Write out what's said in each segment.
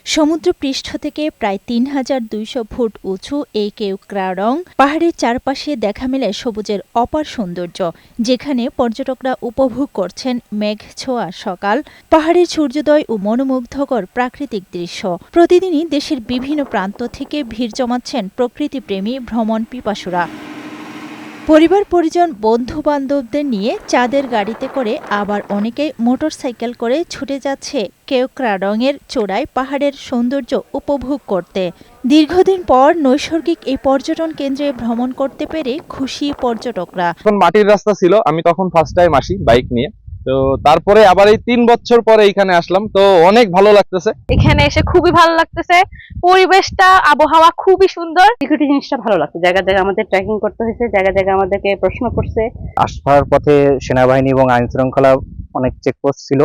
সমুদ্রপৃষ্ঠ থেকে প্রায় ৩,২০০ ফুট উঁচু এই কেওক্রাডং পাহাড়ের চারপাশে দেখা মেলে সবুজের অপার সৌন্দর্য, যেখানে পর্যটকরা উপভোগ করছেন মেঘ ছোঁয়া সকাল, পাহাড়ের সূর্যোদয় ও মনোমুগ্ধকর প্রাকৃতিক দৃশ্য। প্রতিদিনই দেশের বিভিন্ন প্রান্ত থেকে ভিড় জমাচ্ছেন প্রকৃতিপ্রেমী ভ্রমণ পিপাসুরা। পরিবার পরিজন বন্ধু বান্ধবদের নিয়ে চাঁদের গাড়িতে করে, আবার অনেকেই মোটরসাইকেল করে ছুটে যাচ্ছে কেওক্রাডং এর চূড়ায় পাহাড়ের সৌন্দর্য উপভোগ করতে। দীর্ঘদিন পর নৈসর্গিক এই পর্যটন কেন্দ্রে ভ্রমণ করতে পেরে খুশি পর্যটকরা। তখন মাটির রাস্তা ছিল, আমি তখন ফার্স্ট টাইম আসি বাইক নিয়ে। তো তারপরে আবার এই 3 বছর পরে এখানে আসলাম, তো অনেক ভালো লাগতেছে। এখানে এসে খুবই ভালো লাগতেছে, পরিবেশটা আবহাওয়া খুবই সুন্দর। সিকিউরিটি জিনিসটা ভালো লাগছে, জায়গা জায়গা আমাদের ট্রেকিং করতে হয়েছে, জায়গা জায়গা আমাদেরকে প্রশ্ন করছে। আসার পথে সেনাবাহিনী এবং আইন শৃঙ্খলা অনেক চেকপোস্ট ছিল,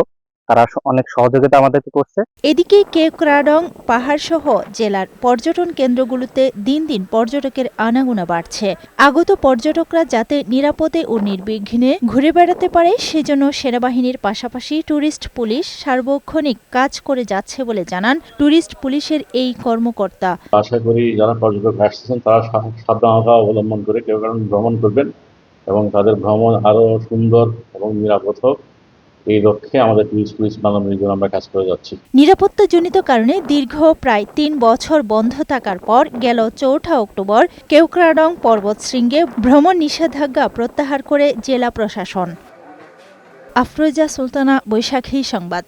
তারা অনেক সহযোগিতা আমাদেরকে করছে। এদিকে কেওক্রাডং পাহাড়সহ জেলার পর্যটন কেন্দ্রগুলোতে দিন দিন পর্যটকের আনাগোনা বাড়ছে। আগত পর্যটকরা যাতে নিরাপদে ও নির্বিঘ্নে ঘুরে বেড়াতে পারে, সেজন্য সেনাবাহিনীর পাশাপাশি ট্যুরিস্ট পুলিশ সার্বক্ষণিক কাজ করে যাচ্ছে বলে জানান ট্যুরিস্ট পুলিশের এই কর্মকর্তা। আশা করি যারা পর্যটক আসছেন তারা সাবধানতা অবলম্বন করে কেওক্রাডং ভ্রমণ করবেন এবং তাদের ভ্রমণ আরো সুন্দর এবং নিরাপদ হোক, এই লক্ষ্যে আমাদের টুরিস্ট পুলিশ বাংলাদেশ আমরা কাজ করে যাচ্ছি। নিরাপত্তাজনিত কারণে দীর্ঘ প্রায় ৩ বছর বন্ধ থাকার পর গেল ৪ অক্টোবর কেওক্রাডং পর্বতশৃঙ্গে ভ্রমণ নিষেধাজ্ঞা প্রত্যাহার করে জেলা প্রশাসন। আফরোজা সুলতানা, বৈশাখী সংবাদ।